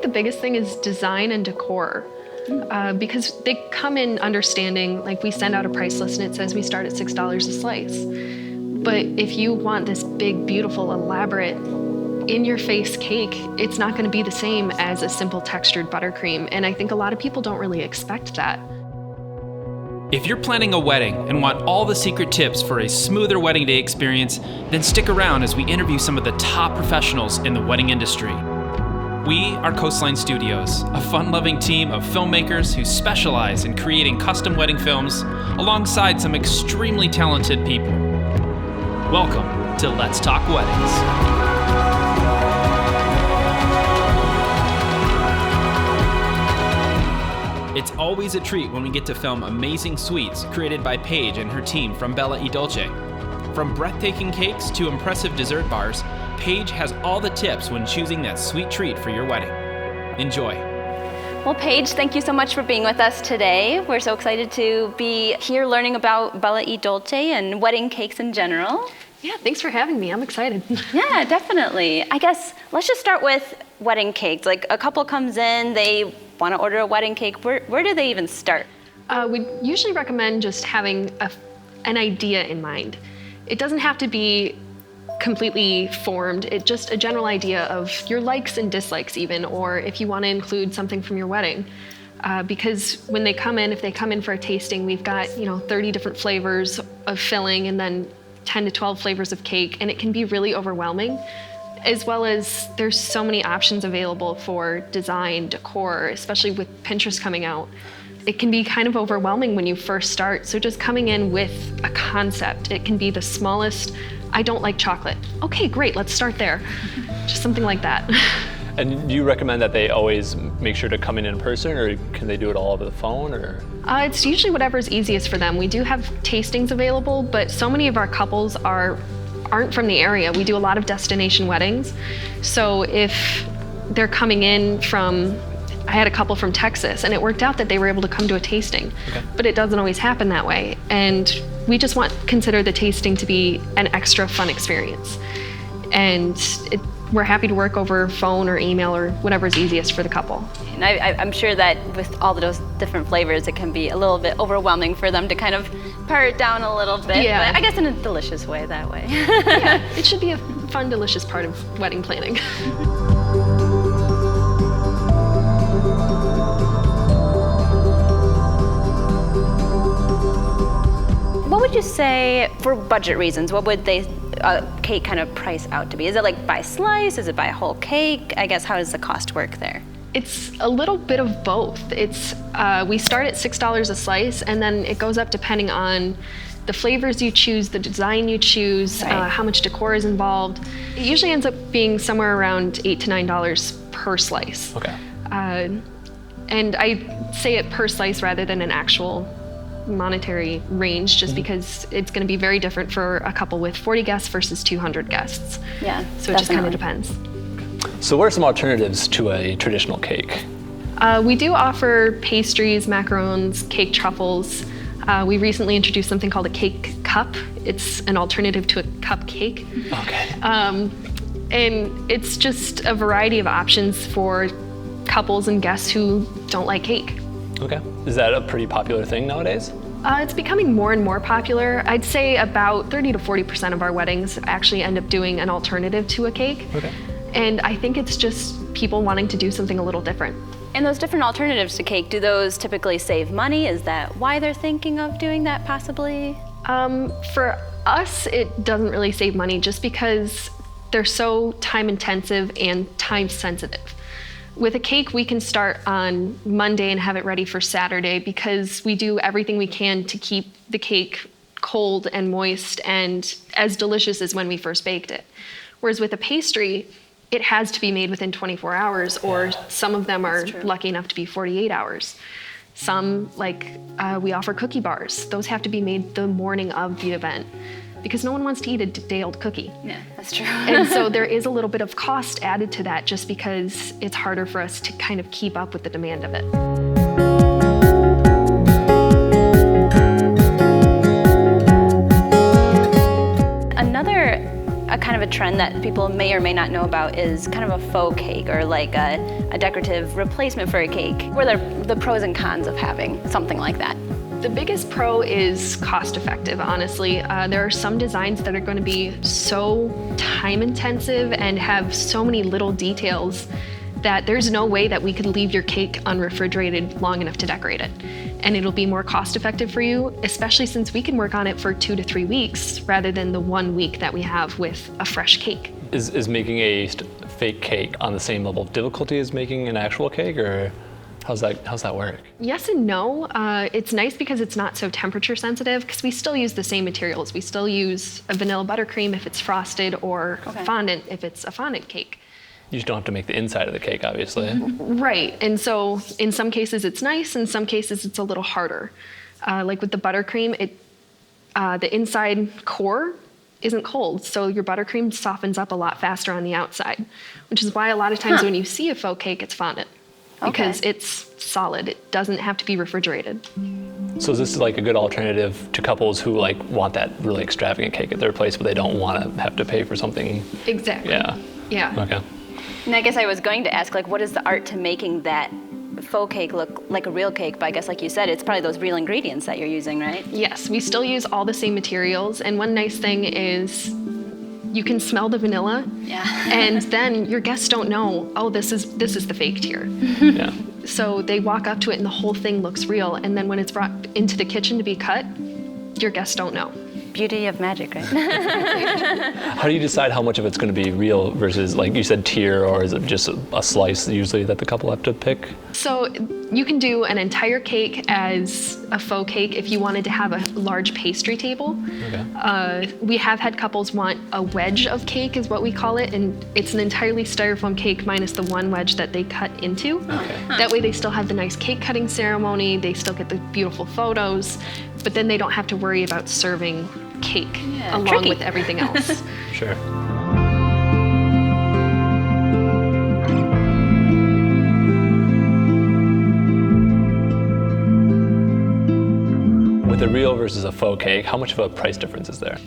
think the biggest thing is design and decor. Because they come in understanding, like we send out a price list and it says we start at $6 a slice. But if you want this big, beautiful, elaborate, in-your-face cake, it's not going to be the same as a simple textured buttercream. And I think a lot of people don't really expect that. If you're planning a wedding and want all the secret tips for a smoother wedding day experience, then stick around as we interview some of the top professionals in the wedding industry. We are Coastline Studios, a fun-loving team of filmmakers who specialize in creating custom wedding films alongside some extremely talented people. Welcome to Let's Talk Weddings. It's always a treat when we get to film amazing sweets created by Paige and her team from Bella e Dolce. From breathtaking cakes to impressive dessert bars, Paige has all the tips when choosing that sweet treat for your wedding. Enjoy. Well, Paige, thank you so much for being with us today. We're so excited to be here learning about Bella e Dolce and wedding cakes in general. Yeah, thanks for having me. I'm excited. Yeah, definitely. I guess let's just start with wedding cakes. Like a couple comes in, they want to order a wedding cake. Where do they even start? We usually recommend just having an idea in mind. It doesn't have to be completely formed. It's just a general idea of your likes and dislikes even, or if you want to include something from your wedding. Because when they come in, if they come in for a tasting, we've got 30 different flavors of filling and then 10 to 12 flavors of cake, and it can be really overwhelming. As well as there's so many options available for design, decor, especially with Pinterest coming out. It can be kind of overwhelming when you first start. So just coming in with a concept, it can be the smallest, I don't like chocolate. Okay, great, let's start there. Just something like that. And do you recommend that they always make sure to come in person, or can they do it all over the phone? Or it's usually whatever's easiest for them. We do have tastings available, but so many of our couples aren't from the area. We do a lot of destination weddings. So if they're coming in from, I had a couple from Texas, and it worked out that they were able to come to a tasting. Okay. But it doesn't always happen that way. And we just consider the tasting to be an extra fun experience. And we're happy to work over phone or email or whatever's easiest for the couple. And I'm sure that with all those different flavors, it can be a little bit overwhelming for them to kind of pare it down a little bit. Yeah. But I guess in a delicious way that way. Yeah, it should be a fun, delicious part of wedding planning. What would you say, for budget reasons, what would a cake kind of price out to be? Is it like by slice? Is it by whole cake? I guess, how does the cost work there? It's a little bit of both. We start at $6 a slice, and then it goes up depending on the flavors you choose, the design you choose, right. How much decor is involved. It usually ends up being somewhere around $8 to $9 per slice. Okay. And I say it per slice rather than an actual monetary range, just because it's going to be very different for a couple with 40 guests versus 200 guests. Yeah, so it just kind of depends. So what are some alternatives to a traditional cake? We do offer pastries, macarons, cake truffles. We recently introduced something called a cake cup. It's an alternative to a cupcake. Okay. And it's just a variety of options for couples and guests who don't like cake. Okay. Is that a pretty popular thing nowadays? It's becoming more and more popular. I'd say about 30 to 40% of our weddings actually end up doing an alternative to a cake. Okay. And I think it's just people wanting to do something a little different. And those different alternatives to cake, do those typically save money? Is that why they're thinking of doing that possibly? For us, it doesn't really save money just because they're so time intensive and time sensitive. With a cake, we can start on Monday and have it ready for Saturday because we do everything we can to keep the cake cold and moist and as delicious as when we first baked it. Whereas with a pastry, it has to be made within 24 hours, or some of them are lucky enough to be 48 hours. Some, we offer cookie bars. Those have to be made the morning of the event because no one wants to eat a day-old cookie. Yeah, that's true. And so there is a little bit of cost added to that just because it's harder for us to kind of keep up with the demand of it. trend that people may or may not know about is kind of a faux cake, or like a decorative replacement for a cake. What are the pros and cons of having something like that? The biggest pro is cost effective, honestly. There are some designs that are going to be so time intensive and have so many little details that there's no way that we could leave your cake unrefrigerated long enough to decorate it. And it'll be more cost effective for you, especially since we can work on it for 2 to 3 weeks rather than the 1 week that we have with a fresh cake. Is making a fake cake on the same level of difficulty as making an actual cake, or how's that work? Yes and no. It's nice because it's not so temperature sensitive, because we still use the same materials. We still use a vanilla buttercream if it's frosted, or fondant if it's a fondant cake. You just don't have to make the inside of the cake, obviously. Right, and so in some cases it's nice, in some cases it's a little harder. Like with the buttercream, the inside core isn't cold, so your buttercream softens up a lot faster on the outside, which is why a lot of times when you see a faux cake, it's fondant, because it's solid. It doesn't have to be refrigerated. So is this like a good alternative to couples who like want that really extravagant cake at their place, but they don't want to have to pay for something? Exactly. Yeah. Okay. And I guess I was going to ask, like, what is the art to making that faux cake look like a real cake? But I guess, like you said, it's probably those real ingredients that you're using, right? Yes, we still use all the same materials, and one nice thing is you can smell the vanilla, and then your guests don't know, oh, this is the fake tier. Yeah. So they walk up to it and the whole thing looks real, and then when it's brought into the kitchen to be cut, your guests don't know. Beauty of magic, right? How do you decide how much of it's going to be real versus, like you said, tier, or is it just a slice usually that the couple have to pick? So you can do an entire cake as a faux cake if you wanted to have a large pastry table. Okay. We have had couples want a wedge of cake, is what we call it, and it's an entirely styrofoam cake minus the one wedge that they cut into. Okay. That way they still have the nice cake cutting ceremony, they still get the beautiful photos, but then they don't have to worry about serving cake along with everything else. Sure. With a real versus a faux cake, how much of a price difference is there?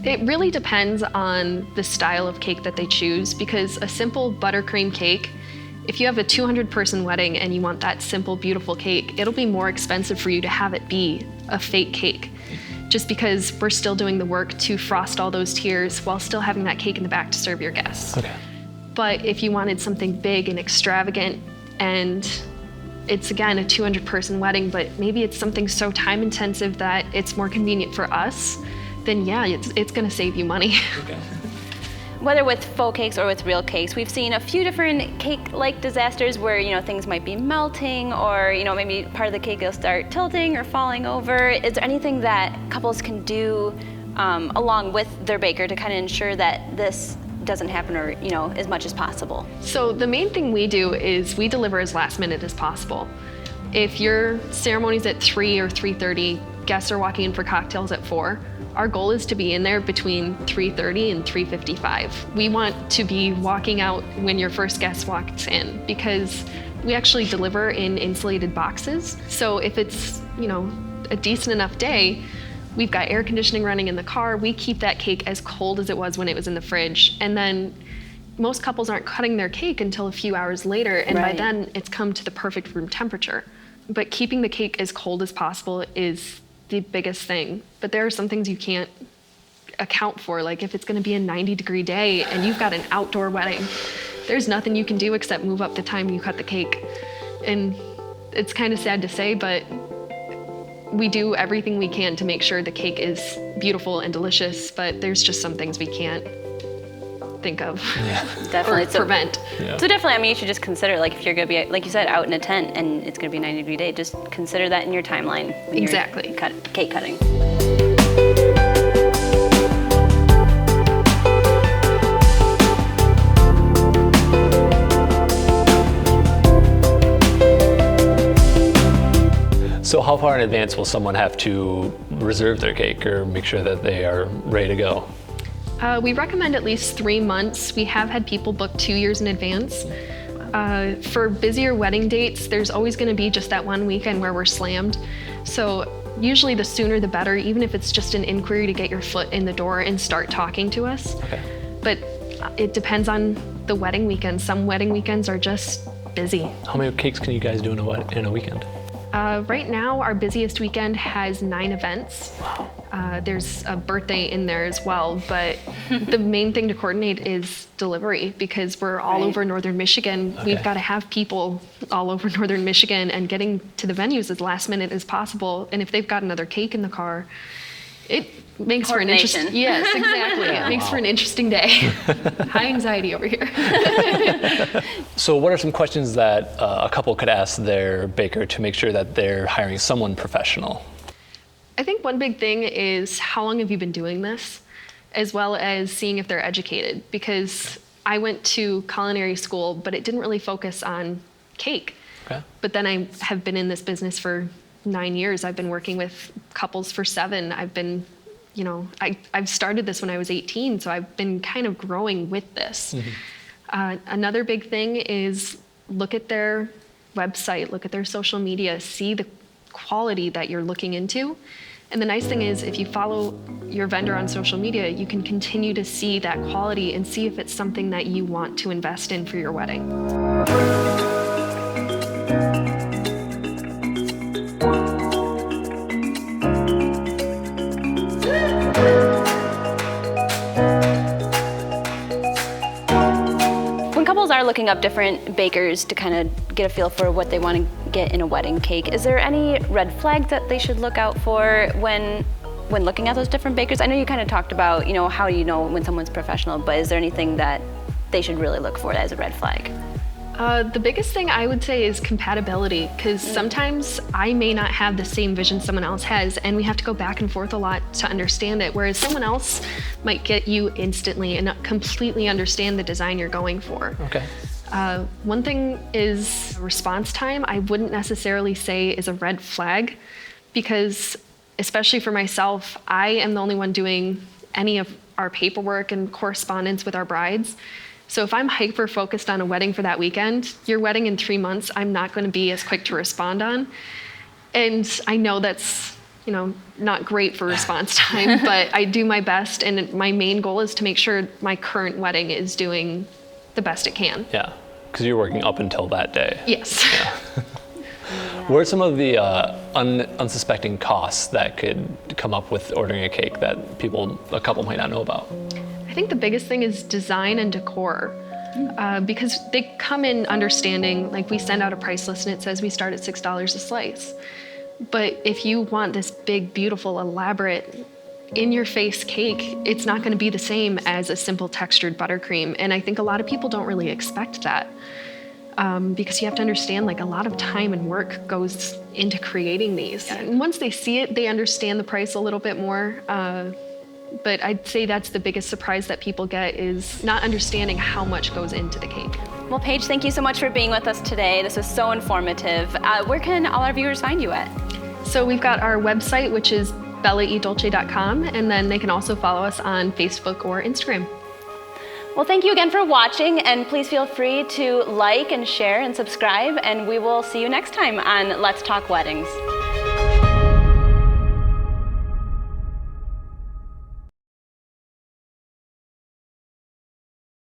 It really depends on the style of cake that they choose, because a simple buttercream cake, if you have a 200-person wedding and you want that simple, beautiful cake, it'll be more expensive for you to have it be a fake cake, just because we're still doing the work to frost all those tiers while still having that cake in the back to serve your guests. Okay. But if you wanted something big and extravagant, and it's again a 200-person wedding, but maybe it's something so time intensive that it's more convenient for us, then yeah, it's gonna save you money. Okay. Whether with faux cakes or with real cakes, we've seen a few different cake-like disasters where, you know, things might be melting, or, you know, maybe part of the cake will start tilting or falling over. Is there anything that couples can do along with their baker to kind of ensure that this doesn't happen, or, you know, as much as possible? So the main thing we do is we deliver as last minute as possible. If your ceremony's at 3 or 3:30, guests are walking in for cocktails at 4, our goal is to be in there between 3:30 and 3:55. We want to be walking out when your first guest walks in, because we actually deliver in insulated boxes. So if it's, you know, a decent enough day, we've got air conditioning running in the car. We keep that cake as cold as it was when it was in the fridge. And then most couples aren't cutting their cake until a few hours later, and by then it's come to the perfect room temperature. But keeping the cake as cold as possible is the biggest thing. But there are some things you can't account for, like if it's gonna be a 90-degree day and you've got an outdoor wedding, there's nothing you can do except move up the time you cut the cake. And it's kind of sad to say, but we do everything we can to make sure the cake is beautiful and delicious, but there's just some things we can't think of Definitely. or prevent. So definitely, I mean, you should just consider, like, if you're gonna be, like you said, out in a tent and it's gonna be a 90-degree day, just consider that in your timeline when Exactly. you're cake cutting. So how far in advance will someone have to reserve their cake or make sure that they are ready to go? We recommend at least 3 months. We have had people book 2 years in advance. For busier wedding dates, there's always going to be just that one weekend where we're slammed. So usually the sooner the better, even if it's just an inquiry to get your foot in the door and start talking to us. Okay. But It depends on the wedding weekend. Some wedding weekends are just busy. How many cakes can you guys do in a weekend? Right now, our busiest weekend has 9 events. Wow. There's a birthday in there as well, but the main thing to coordinate is delivery because we're all over northern Michigan. Okay. We've got to have people all over northern Michigan, and getting to the venues as last minute as possible. And if they've got another cake in the car, it makes for an interesting. Yes, exactly. It makes for an interesting day. High anxiety over here. So what are some questions that a couple could ask their baker to make sure that they're hiring someone professional? I think one big thing is how long have you been doing this, as well as seeing if they're educated. Because I went to culinary school, but it didn't really focus on cake. Okay. But then I have been in this business for 9 years. I've been working with couples for 7. I've been, I've started this when I was 18, so I've been kind of growing with this. Another big thing is look at their website, look at their social media, see the quality that you're looking into. And the nice thing is if you follow your vendor on social media, you can continue to see that quality and see if it's something that you want to invest in for your wedding. Couples are looking up different bakers to kind of get a feel for what they want to get in a wedding cake. Is there any red flags that they should look out for when looking at those different bakers? I know you kind of talked about, how do you know when someone's professional, but is there anything that they should really look for as a red flag? The biggest thing I would say is compatibility, because sometimes I may not have the same vision someone else has, and we have to go back and forth a lot to understand it, whereas someone else might get you instantly and not completely understand the design you're going for. Okay. One thing is response time. I wouldn't necessarily say is a red flag, because especially for myself, I am the only one doing any of our paperwork and correspondence with our brides. So if I'm hyper focused on a wedding for that weekend, your wedding in 3 months, I'm not going to be as quick to respond on. And I know that's, not great for response time, but I do my best. And my main goal is to make sure my current wedding is doing the best it can. Yeah, because you're working up until that day. Yes. Yeah. What are some of the unsuspecting costs that could come up with ordering a cake that a couple might not know about? I think the biggest thing is design and decor, because they come in understanding, like we send out a price list and it says we start at $6 a slice. But if you want this big, beautiful, elaborate, in-your-face cake, it's not going to be the same as a simple textured buttercream. And I think a lot of people don't really expect that, because you have to understand, like, a lot of time and work goes into creating these. And once they see it, they understand the price a little bit more. But I'd say that's the biggest surprise that people get, is not understanding how much goes into the cake. Well, Paige, thank you so much for being with us today. This was so informative. Where can all our viewers find you at? So we've got our website, which is bellaedolce.com, and then they can also follow us on Facebook or Instagram. Well, thank you again for watching, and please feel free to like and share and subscribe, and we will see you next time on Let's Talk Weddings.